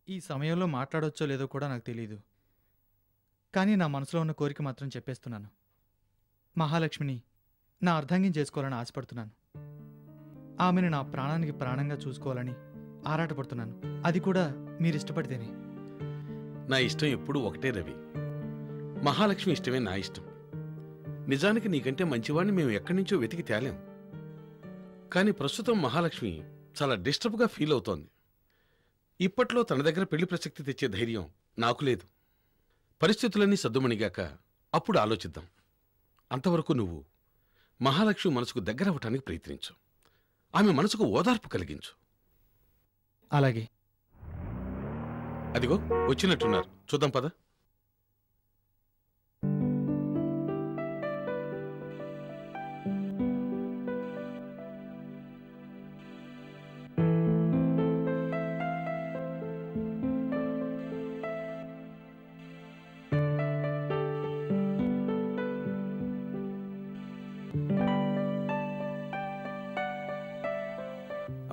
ఈ సమయంలో మాట్లాడొచ్చో లేదో కూడా నాకు తెలీదు. కానీ నా మనసులో ఉన్న కోరిక మాత్రం చెప్పేస్తున్నాను. మహాలక్ష్మిని నా అర్ధాంగం చేసుకోవాలని ఆశపడుతున్నాను. ఆమెను నా ప్రాణానికి ప్రాణంగా చూసుకోవాలని ఆరాటపడుతున్నాను. అది కూడా మీరు ఇష్టపడితేనే. నా ఇష్టం ఎప్పుడూ ఒకటే రవి. మహాలక్ష్మి ఇష్టమే నా ఇష్టం. నిజానికి నీకంటే మంచివాడిని మేము ఎక్కడి నుంచో వెతికి తేలేం. కానీ ప్రస్తుతం మహాలక్ష్మి చాలా డిస్టర్బ్గా ఫీల్ అవుతోంది. ఇప్పట్లో తన దగ్గర పెళ్లి ప్రసక్తి తెచ్చే ధైర్యం నాకు లేదు. పరిస్థితులన్నీ సద్దుమణిగాక అప్పుడు ఆలోచిద్దాం. అంతవరకు నువ్వు మహాలక్ష్మి మనసుకు దగ్గర అవ్వటానికి ప్రయత్నించు. ఆమె మనసుకు ఓదార్పు కలిగించు. అలాగే. అదిగో వచ్చినట్టున్నారు, చూద్దాం పద.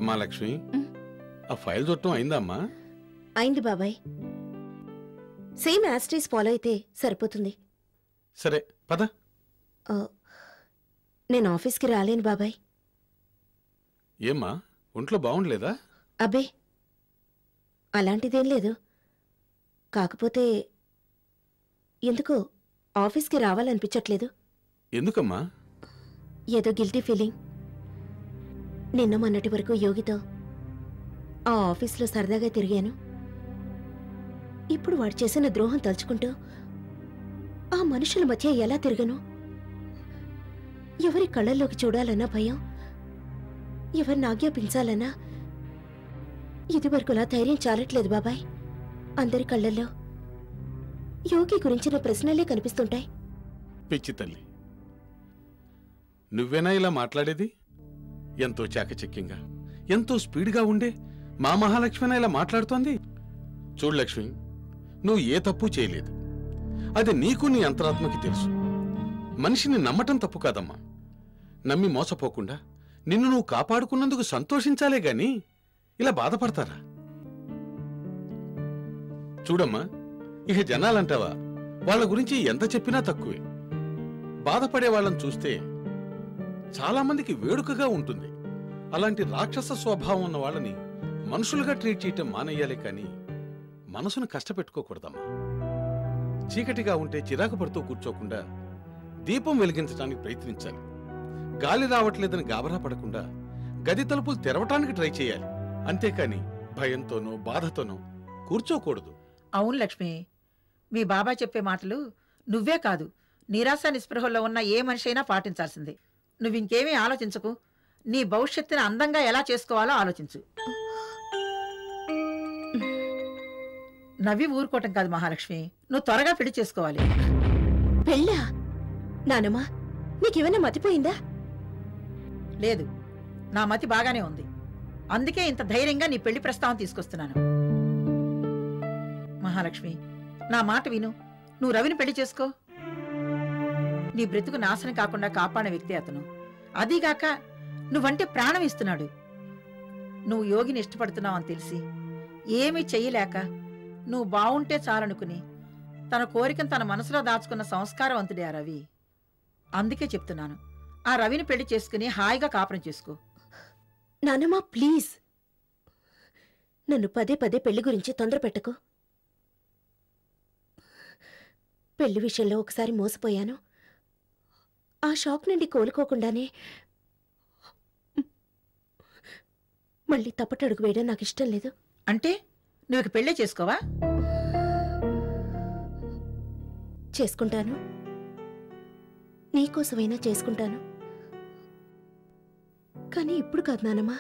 అమ్మా లక్ష్మి, ఆ ఫైల్ చూడటం అయిందా అమ్మా? అయింది బాబాయ్. సేమ్ యాస్టీస్ ఫాలో అయితే సరిపోతుంది. సరే పద. నేను ఆఫీస్కి రాలేను బాబాయ్. ఏమ్మా, ఒంట్లో బాగుండలేదా? అబ్బే అలాంటిదేం లేదు. కాకపోతే ఎందుకో ఆఫీస్కి రావాలనిపించట్లేదు. ఎందుకమ్మా? ఏదో గిల్టీ ఫీలింగ్. నిన్న మొన్నటి వరకు యోగితో ఆ ఆఫీస్లో సరదాగా తిరిగాను. ఇప్పుడు వాడు చేసిన ద్రోహం తలుచుకుంటూ ఆ మనుషుల మధ్య ఎలా తిరగను? ఎవరి కళ్ళల్లోకి చూడాలన్నా భయం, ఎవరిని ఆజ్ఞాపించాలన్నా ఇదివరకులా ధైర్యం చాలట్లేదు బాబాయ్. అందరి కళ్ళల్లో యోగి గురించిన ప్రశ్నలే కనిపిస్తుంటాయి. పిచ్చి తల్లి, నువ్వేనా ఇలా మాట్లాడేది? ఎంతో చాకచక్యంగా, ఎంతో స్పీడ్గా ఉండే మా మహాలక్ష్మినా ఇలా మాట్లాడుతోంది? చూడు లక్ష్మి, నువ్వు ఏ తప్పు చేయలేదు. అది నీకు నీ అంతరాత్మకి తెలుసు. మనిషిని నమ్మటం తప్పు కాదమ్మా. నమ్మి మోసపోకుండా నిన్ను నువ్వు కాపాడుకున్నందుకు సంతోషించాలే గాని ఇలా బాధపడతారా? చూడమ్మా, ఇక జనాలంటావా, వాళ్ళ గురించి ఎంత చెప్పినా తక్కువే. బాధపడే వాళ్ళని చూస్తే చాలామందికి వేడుకగా ఉంటుంది. అలాంటి రాక్షస స్వభావం ఉన్న వాళ్ళని మనుషులుగా ట్రీట్ చేయటం మానేయాలి, కానీ మనసును కష్టపెట్టుకోకూడదమ్మా. చీకటిగా ఉంటే చిరాకు పడుతూ కూర్చోకుండా దీపం వెలిగించడానికి ప్రయత్నించాలి. గాలి రావట్లేదని గాబరా పడకుండా గది తలుపులు తెరవటానికి ట్రై చేయాలి. అంతేకాని భయంతోనో బాధతోనో కూర్చోకూడదు. అవును లక్ష్మి, మీ బాబా చెప్పే మాటలు నువ్వే కాదు, నిరాశ నిస్పృహల్లో ఉన్న ఏ మనిషి అయినా పాటించాల్సిందే. నువ్వింకేమీ ఆలోచించకు. నీ భవిష్యత్తుని అందంగా ఎలా చేసుకోవాలో ఆలోచించు. నవ్వి ఊరుకోవటం కాదు మహాలక్ష్మి, నువ్వు త్వరగా పెళ్లి చేసుకోవాలి. పెళ్ళా? నానమ్మా, నీకేమైనా మతిపోయిందా? లేదు, నా మతి బాగానే ఉంది. అందుకే ఇంత ధైర్యంగా నీ పెళ్లి ప్రస్తావన తీసుకొస్తున్నాను. మహాలక్ష్మి, నా మాట విను. నువ్వు రవిని పెళ్లి చేసుకో. నీ బ్రతుకు నాశనం కాకుండా కాపాడే వ్యక్తి అతను. అదీగాక నువ్వంటే ప్రాణం ఇస్తున్నాడు. నువ్వు యోగిని ఇష్టపడుతున్నావు అని తెలిసి ఏమీ చెయ్యలేక నువ్వు బావుంటే చాలనుకుని తన కోరికను తన మనసులో దాచుకున్న సంస్కారవంతుడే ఆ రవి. అందుకే చెప్తున్నాను, ఆ రవిని పెళ్లి చేసుకుని హాయిగా కాపురం చేసుకో. నానమ్మా ప్లీజ్, నన్ను పదే పదే పెళ్లి గురించి తొందర పెట్టకు. పెళ్లి విషయంలో ఒకసారి మోసపోయాను. ఆ షాక్ నుండి కోలుకోకుండానే మళ్ళీ తప్పటడుగు వేయడం నాకు ఇష్టం లేదు. అంటే నువ్వు పెళ్ళే చేసుకోవా? చేసుకుంటాను, నీకోసమైనా చేసుకుంటాను. కానీ ఇప్పుడు కాదు నానమ్మా,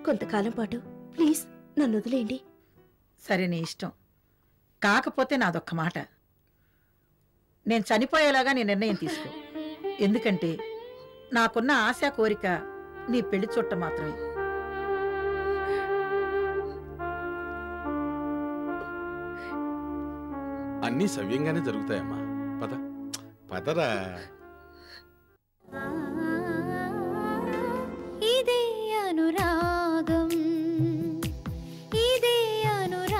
కొంతకాలం పాటు ప్లీజ్ నన్ను వదిలేయండి. సరే, నీ ఇష్టం. కాకపోతే నాదొక్క మాట, నేను చనిపోయేలాగా నీ నిర్ణయం తీసుకో. ఎందుకంటే నాకున్న ఆశ కోరిక నీ పెళ్లి చూడటం మాత్రమే. అన్నీ సవ్యంగానే జరుగుతాయమ్మా. పద పదరా. ఇదే అనురాగం, ఇదే అనురాగం.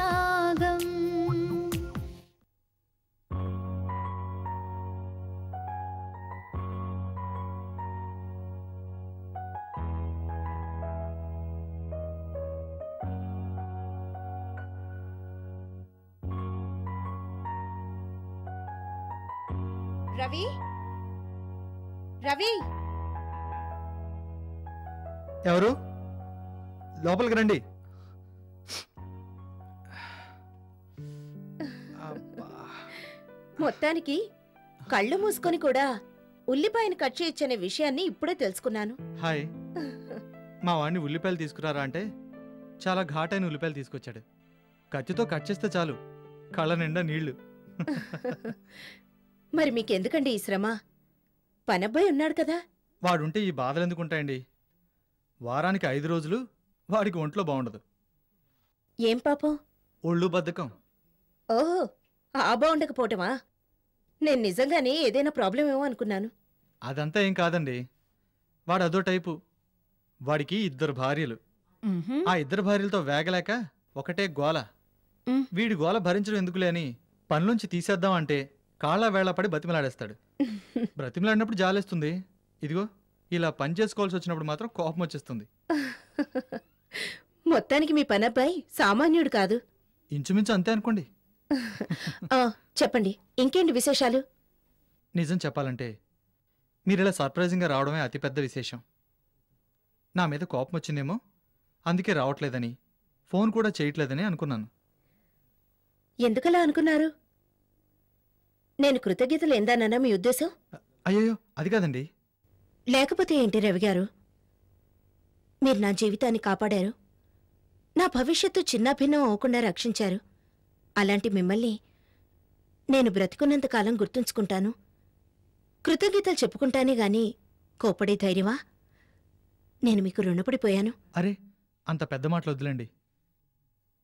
రవి రవి ఎవరు? లోపలికి రండి. మొత్తానికి కళ్ళు మూసుకొని కూడా ఉల్లిపాయను కట్ చేయొచ్చనే విషయాన్ని ఇప్పుడే తెలుసుకున్నాను. హాయ్. మా వాడిని ఉల్లిపాయలు తీసుకురారా అంటే చాలా ఘాటైన ఉల్లిపాయలు తీసుకొచ్చాడు. కత్తితో కట్ చేస్తే చాలు, కళ్ళ నిండా నీళ్లు. మరి మీకెందుకండి ఈ శ్రమ? పనబ్బాయి ఉన్నాడు కదా. వాడుంటే ఈ బాధలు ఎందుకుంటాయండి? వారానికి 5 రోజులు వాడికి ఒంట్లో బాగుండదు. ఏం పాపం? ఒళ్ళు బద్ధకం. ఓహో, ఆ బాగుండకపోవటమా? నేను నిజంగానే ఏదైనా ప్రాబ్లం ఏమో అనుకున్నాను. అదంతా ఏం కాదండి. వాడు అదో టైపు. వాడికి 2 భార్యలు. ఆ 2 భార్యలతో వేగలేక ఒకటే గోల. వీడి గోల భరించడం ఎందుకులే అని పనిలోంచి తీసేద్దాం అంటే కాళ్ళ వేళ పడి బతిమలాడేస్తాడు. బ్రతిమలాడినప్పుడు జాలేస్తుంది. ఇదిగో ఇలా పని చేసుకోవాల్సి వచ్చినప్పుడు మాత్రం కోపం వచ్చేస్తుంది. మొత్తానికి మీ పనబ్బాయి సామాన్యుడు కాదు. ఇంచుమించు అంతే అనుకోండి. చెప్పండి, ఇంకేంటి విశేషాలు? నిజం చెప్పాలంటే మీరిలా సర్ప్రైజింగ్గా రావడమే అతిపెద్ద విశేషం. నా మీద కోపం వచ్చిందేమో, అందుకే రావట్లేదని, ఫోన్ కూడా చేయట్లేదని అనుకున్నాను. ఎందుకలా అనుకున్నారు? నేను కృతజ్ఞతలు ఏందానన్నా మీ ఉద్దేశం? అయ్యో, అది కాదండి. లేకపోతే ఏంటి రవిగారు? మీరు నా జీవితాన్ని కాపాడారు, నా భవిష్యత్తు చిన్నాభిన్నం అవ్వకుండా రక్షించారు. అలాంటి మిమ్మల్ని నేను బ్రతికున్నంతకాలం గుర్తుంచుకుంటాను, కృతజ్ఞతలు చెప్పుకుంటానే గాని కోపడే ధైర్యమా? నేను మీకు రుణపడిపోయాను. అరే, అంత పెద్ద మాటలు వద్దులేండి.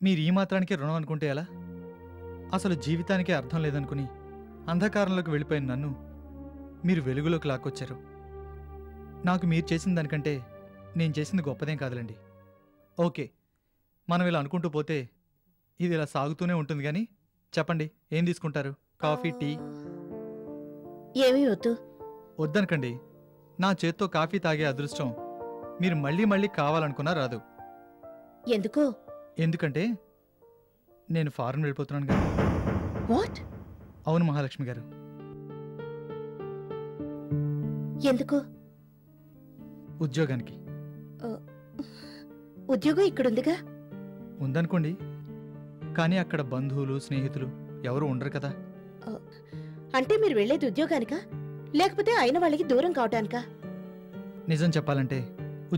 మీరు ఈ మాత్రానికే రుణం అనుకుంటే ఎలా? అసలు జీవితానికే అర్థం లేదనుకుని అంధకారంలోకి వెళ్ళిపోయిన నన్ను మీరు వెలుగులోకి లాక్కొచ్చారు. నాకు మీరు చేసిన దానికంటే నేను చేసింది గొప్పదేం కాదులేండి. ఓకే, మనం ఇలా అనుకుంటూ పోతే ఇది ఇలా సాగుతూనే ఉంటుంది. కానీ చెప్పండి, ఏం తీసుకుంటారు? Coffee, tea? ఏమీ వద్దు. వద్దనకండి. నా చేత్తో కాఫీ తాగే అదృష్టం మీరు మళ్ళీ మళ్ళీ కావాలనుకున్నా రాదు. ఎందుకో? ఎందుకంటే నేను ఫారెన్ వెళ్ళిపోతున్నాను కదా. వాట్? అవును మహాలక్ష్మి గారు. ఎందుకు? ఉద్యోగానికి. ఉద్యోగం ఇక్కడుందిగా. ఉందనుకోండి, కానీ అక్కడ బంధువులు, స్నేహితులు ఎవరు ఉండరు కదా. అంటే మీరు వెళ్ళేది ఉద్యోగానికా, లేకపోతే అయిన వాళ్ళకి దూరం కావటానికా? నిజం చెప్పాలంటే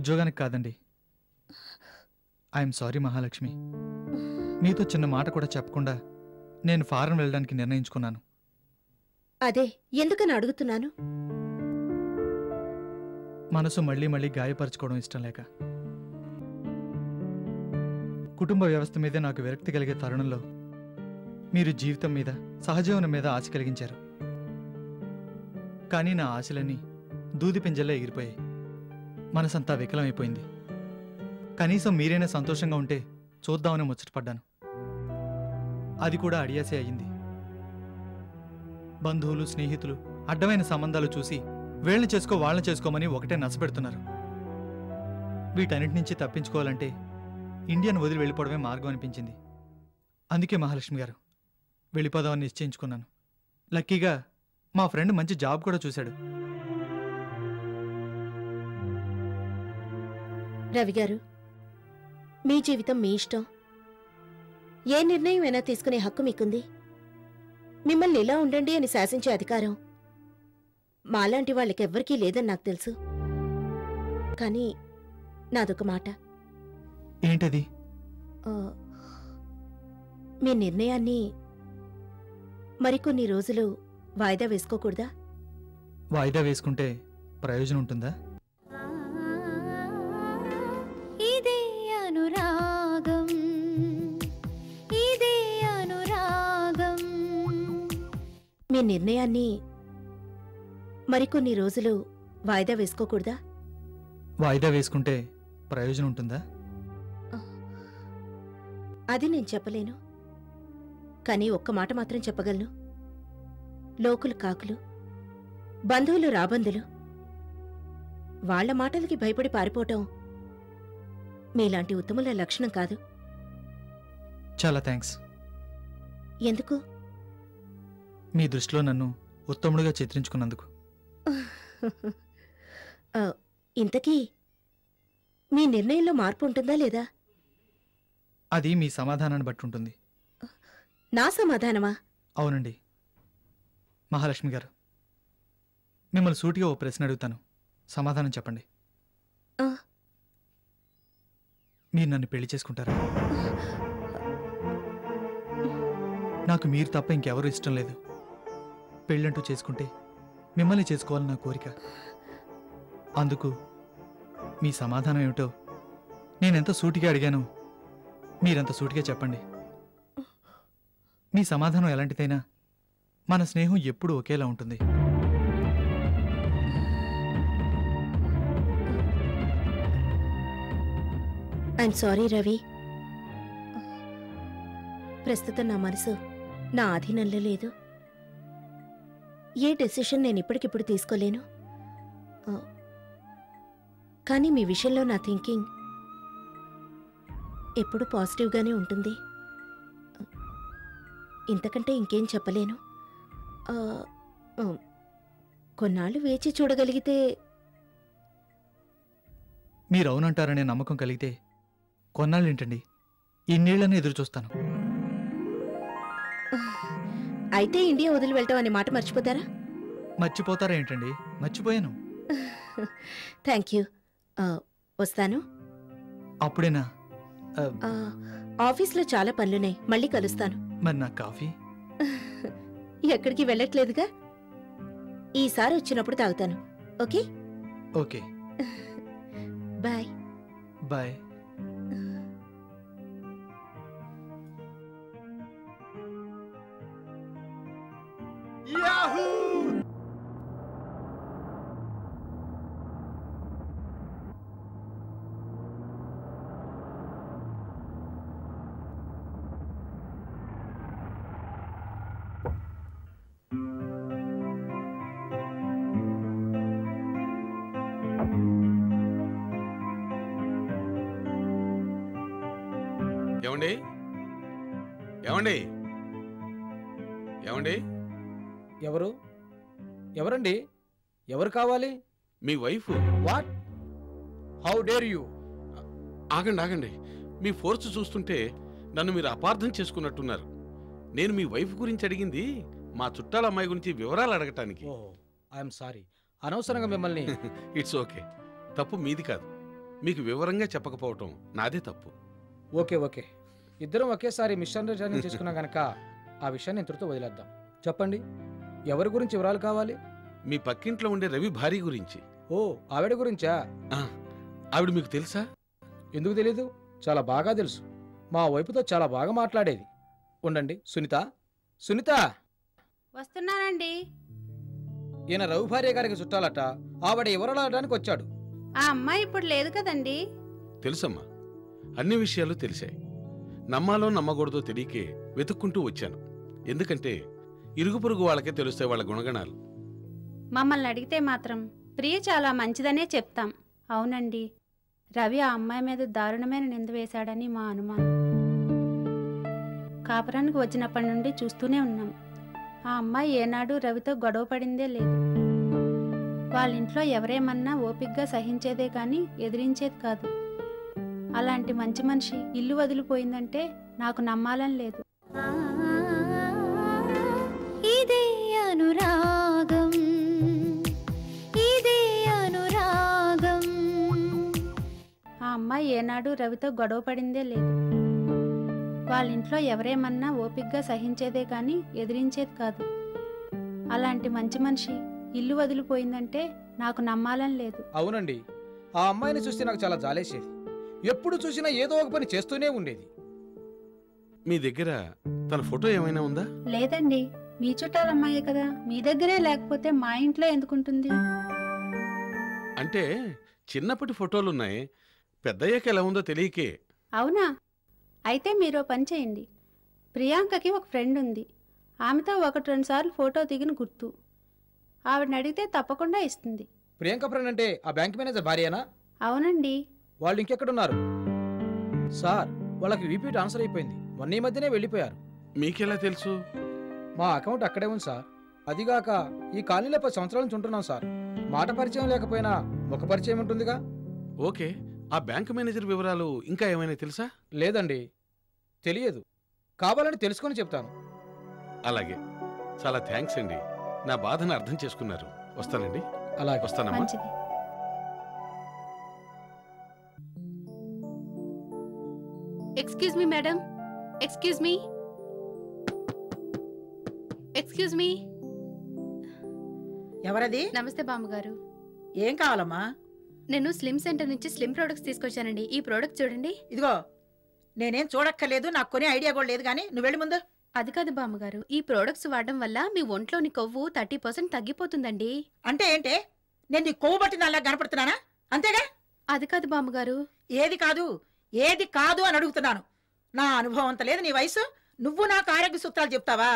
ఉద్యోగానికి కాదండి. I'm sorry Mahalakshmi. మీతో చిన్న మాట కూడా చెప్పకుండా నేను ఫారెన్ వెళ్ళడానికి నిర్ణయించుకున్నాను. అదే ఎందుకని అడుగుతున్నాను. మనసు మళ్ళీ మళ్ళీ గాయపరచుకోవడం ఇష్టం లేక, కుటుంబ వ్యవస్థ మీదే నాకు విరక్తి కలిగే తరుణంలో మీరు జీవితం మీద, సహజీవనం మీద ఆశ కలిగించారు. కానీ నా ఆశలన్నీ దూది పింజల్లో ఎగిరిపోయాయి. మనసంతా వికలమైపోయింది. కనీసం మీరైనా సంతోషంగా ఉంటే చూద్దామని ముచ్చటపడ్డాను. అది కూడా అడియాసే అయ్యింది. బంధువులు, స్నేహితులు అడ్డమైన సంబంధాలు చూసి వీళ్ళని చేసుకో, వాళ్ళని చేసుకోమని ఒకటే నచ్చపెడుతున్నారు. వీటన్నిటి నుంచి తప్పించుకోవాలంటే ఇండియాను వదిలి వెళ్ళిపోవడమే మార్గం అనిపించింది. అందుకే మహాలక్ష్మి గారు వెళ్ళిపోదామని నిశ్చయించుకున్నాను. లక్కీగా మా ఫ్రెండ్ మంచి జాబ్ కూడా చూశాడు. రవి గారు, మీ జీవితం మీ ఇష్టం. ఏ నిర్ణయం అయినా తీసుకునే హక్కు మీకుంది. మిమ్మల్ని ఇలా ఉండండి అని శాసించే అధికారం మాలాంటి వాళ్ళకెవ్వరికీ లేదని నాకు తెలుసు. కానీ నాదొక మాట. ఏంటది? మీ నిర్ణయాన్ని మరికొన్ని రోజులు వాయిదా వేసుకోకూడదా? వాయిదా వేసుకుంటే ప్రయోజనం ఉంటుందా? ఇదే అనురాగం, ఇదే అనురాగం. మీ నిర్ణయాన్ని మరికొన్ని రోజులు వాయిదా వేసుకోకూడదా? వాయిదా వేసుకుంటే ప్రయోజనం ఉంటుందా? అది నేను చెప్పలేను. కానీ ఒక్క మాట మాత్రం చెప్పగలను. లోకులు కాకులు, బంధువులు రాబందులు, వాళ్ల మాటలకి భయపడి పారిపోవటం మీలాంటి ఉత్తముల లక్షణం కాదు. చాలా థ్యాంక్స్. ఎందుకు? మీ దృష్టిలో నన్ను ఉత్తముడుగా చిత్రించుకున్నందుకు. ఆ, ఇంతకీ మీ నిర్ణయంలో మార్పు ఉంటుందా లేదా? అది మీ సమాధానాన్ని బట్టి ఉంటుంది. నా సమాధానమా? అవునండి. మహాలక్ష్మి గారు, మిమ్మల్ని సూటిగా ఓ ప్రశ్న అడుగుతాను, సమాధానం చెప్పండి. ఆ. మీరు నన్ను పెళ్లి చేసుకుంటారా? నాకు మీరు తప్ప ఇంకెవరూ ఇష్టం లేదు. పెళ్ళంటూ చేసుకుంటే మిమ్మల్ని చేసుకోవాలని నా కోరిక. అందుకు మీ సమాధానం ఏమిటో నేనెంత సూటిగా అడిగానో మీరంత సూటిగా చెప్పండి. మీ సమాధానం ఎలాంటిదైనా మన స్నేహం ఎప్పుడూ ఒకేలా ఉంటుంది. I'm sorry Ravi. ప్రస్తుతం నా మనసు నా ఆధీనంలో లేదు. ఏ డెసిషన్ నేను ఇప్పటికిప్పుడు తీసుకోలేను. ఆ, కానీ మీ విషయంలో నా థింకింగ్ ఎప్పుడు పాజిటివ్గానే ఉంటుంది. ఇంతకంటే ఇంకేం చెప్పలేను. ఆ, ఆ, కొన్నాళ్ళు వేచి చూడగలిగితే. మీరు అవునంటారనే నమ్మకం కలిగితే కొన్నాళ్ళేంటండి, ఇన్నేళ్లని ఎదురు చూస్తాను. అయితే ఇండియా వదిలి వెళ్ళటం అనే మాట మర్చిపోతారా? మర్చిపోతారా ఏంటండి? మర్చిపోయాను. Thank you. వస్తాను. అప్పుడేనా? ఆ, ఆఫీస్లో చాలా పనులున్నాయి. మళ్ళీ కలుస్తాను. మరి నా కాఫీ? ఎక్కడికి వెళ్ళట్లేదుగా. ఈసారి వచ్చినప్పుడు తాగుతాను. ఓకే? Okay, bye. బాయ్. ఏమండి ఏమండి ఏమండి ఎవరు? ఎవరండి? ఎవరు కావాలి? మీ wife. What? How dare you? ఆగండి ఆగండి, మీ ఫోర్స్ చూస్తుంటే నన్ను మీరు అపార్థం చేసుకున్నట్టున్నారు. నేను మీ వైఫ్ గురించి అడిగింది మా చుట్టాల అమ్మాయి గురించి వివరాలు అడగటానికి. ఓహ్, ఐఎమ్ సారీ. అనవసరంగా మిమ్మల్ని. ఇట్స్ ఓకే, తప్పు మీది కాదు. మీకు వివరంగా చెప్పకపోవటం నాదే తప్పు. ఓకే ఓకే, ఇద్దరం ఒకేసారి మిస్అండర్స్టాండింగ్ చేసుకున్నాం గనక ఆ విషయాన్ని ఇంతటితో వదిలేద్దాం. చెప్పండి, ఎవరి గురించి వివరాలు కావాలి? మీ పక్కింట్లో ఉండే రవి భార్య గురించి. ఓ, ఆవిడ గురించా? ఆ, ఆవిడ మీకు తెలుసా? ఎందుకు తెలీదు? చాలా బాగా తెలుసు. మా వైపుతో చాలా బాగా మాట్లాడేది. ఉండండి. సునీత, సునీత. వస్తున్నానండి. ఈయన రవి భార్య గారికి చుట్టాలట. ఆవిడ వివరాలు అడగడానికి వచ్చాడు. ఆ అమ్మాయి ఇప్పుడు లేదు కదండి. తెలుసమ్మా, అన్ని విషయాలు తెలిసాయి. నమ్మాలో నమ్మకూడదో తెలియకే వెతుక్కుంటూ వచ్చాను. ఎందుకంటే ఇరుగు పొరుగు వాళ్ళకే తెలుస్తాయి వాళ్ళ గుణగణాలు. మమ్మల్ని అడిగితే మాత్రం ప్రియ చాలా మంచిదనే చెప్తాం. అవునండి, రవి ఆ అమ్మాయి మీద దారుణమైన నింద వేశాడని మా అనుమానం. కాపురానికి వచ్చినప్పటి నుండి చూస్తూనే ఉన్నాం. ఆ అమ్మాయి ఏనాడు రవితో గొడవ పడిందే లేదు. వాళ్ళ ఇంట్లో ఎవరేమన్నా ఓపిగ్గా సహించేదే కానీ ఎదిరించేది కాదు. అలాంటి మంచి మనిషి ఇల్లు వదిలిపోయిందంటే నాకు నమ్మాలని లేదు. ఇదే అనురాగం, ఇదే అనురాగం. ఆ అమ్మాయి ఏనాడు రవితో గొడవ పడిందే లేదు. వాళ్ళ ఇంట్లో ఎవరేమన్నా ఓపిగ్గా సహించేదే కానీ ఎదిరించేది కాదు. అలాంటి మంచి మనిషి ఇల్లు వదిలిపోయిందంటే నాకు నమ్మాలని లేదు. అవునండి, ఆ అమ్మాయిని చూస్తే నాకు చాలా జాలేసేది. ఎప్పుడు చూసినా ఏదో ఒక పని చేస్తూనే ఉండేది. మీ దగ్గర తన ఫోటో ఏమైనా ఉందా? లేదండి, మీ చుట్టాల అమ్మాయే కదా, మీ దగ్గరే లేకపోతే మా ఇంట్లో ఎందుకుంటుంది? అంటే చిన్నప్పటి ఫోటోలున్నాయి, పెద్దయ్యాక ఎలా ఉందో తెలియకే. అవునా? అయితే మీరు పని చేయండి. ప్రియాంకకి ఒక ఫ్రెండ్ ఉంది. ఆమెతో 1-2 సార్లు ఫోటో దిగిన గుర్తు. ఆవిడని అడిగితే తప్పకుండా ఇస్తుంది. ప్రియాంక ఫ్రెండ్ అంటే ఆ బ్యాంక్ మేనేజర్ భార్యనా? అవునండి. వాళ్ళు ఇంకెక్కడున్నారు? సార్, వాళ్ళకి వీపీ ట్రాన్స్ఫర్ అయిపోయింది. మొన్న ఈ మధ్యనే వెళ్ళిపోయారు. మీకెలా తెలుసు? మా అకౌంట్ అక్కడే ఉంది సార్. అదిగాక ఈ కాలనీలో 10 సంవత్సరాల నుంచి ఉంటున్నాం సార్. మాట పరిచయం లేకపోయినా ముఖ పరిచయం ఉంటుందిగా. ఓకే, ఆ బ్యాంక్ మేనేజర్ వివరాలు ఇంకా ఏమైనా తెలుసా? లేదండి, తెలియదు. కావాలని తెలుసుకొని చెప్తాను. అలాగే, చాలా థ్యాంక్స్ అండి. నా బాధను అర్థం చేసుకున్నారు. వస్తానండి. అలాగే. వస్తానమ్మా. మంచిది. Excuse me madam, excuse me, excuse me. ఎవరది? నమస్తే బామ్మగారు. ఏం కావాలమ్మా? నేను స్లిమ్ సెంటర్ నుంచి స్లిమ్ ప్రొడక్ట్స్ తీసుకొచ్చానండి. ఈ ప్రోడక్ట్ చూడండి. ఇదిగో, నేనేం చూడక్కర్లేదు, నాకు కొనే ఐడియా కూడా లేదు, కానీ నువ్వు వెళ్ళి ముందు. అది కాదు బామ్మగారు, ఈ ప్రోడక్ట్స్ వాడడం వల్ల మీ ఒంట్లోని కొవ్వు 30% తగ్గిపోతుందండి. అంటే ఏంటే? నేను నీ కొవ్వు పట్టిన అలా కనపడుతున్నానా? అంతేగా? అది కాదు బామ్మగారు. ఏది కాదు, ఏది కాదు అని అడుగుతున్నాను. నా అనుభవం అంత లేదు నీ వయసు. నువ్వు నాకు ఆరోగ్య సూత్రాలు చెప్తావా?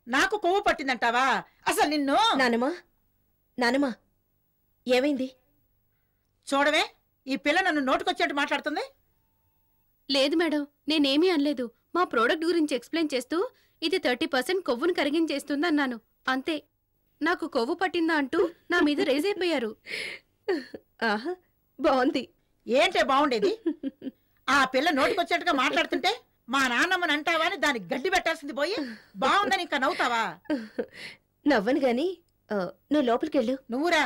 నాకు కొవ్వు పట్టిందంటావా? అసలు నిన్ను. నానమ్మా, నానమ్మా, ఏమైంది? చూడవే, ఈ పిల్ల నన్ను నోటుకొచ్చేట్టు మాట్లాడుతుంది. లేదు మేడం, నేనేమీ అనలేదు. మా ప్రోడక్ట్ గురించి ఎక్స్ప్లెయిన్ చేస్తూ ఇది 30% కొవ్వును కరిగించేస్తుంది అన్నాను. అంతే. నాకు కొవ్వు పట్టిందా అంటూ నా మీద రేజ్ అయిపోయారు. ఆహా, బాగుంది. ఏంటే బాగుండేది? ఆ పిల్ల నోటికొచ్చేట్టుగా మాట్లాడుతుంటే మా నాన్నమ్మని అంటావా అని దానికి గడ్డి పెట్టాల్సింది పోయి బాగుందని ఇంకా నవ్వుతావా? నవ్వను గాని నువ్వు లోపలికెళ్ళు. నువ్వురా.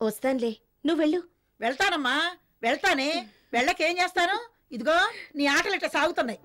వస్తానులే, నువ్వు వెళ్ళు. వెళ్తానమ్మా, వెళ్తానే. వెళ్ళకేం చేస్తాను? ఇదిగో నీ ఆటలు ఇట్లా సాగుతున్నాయి.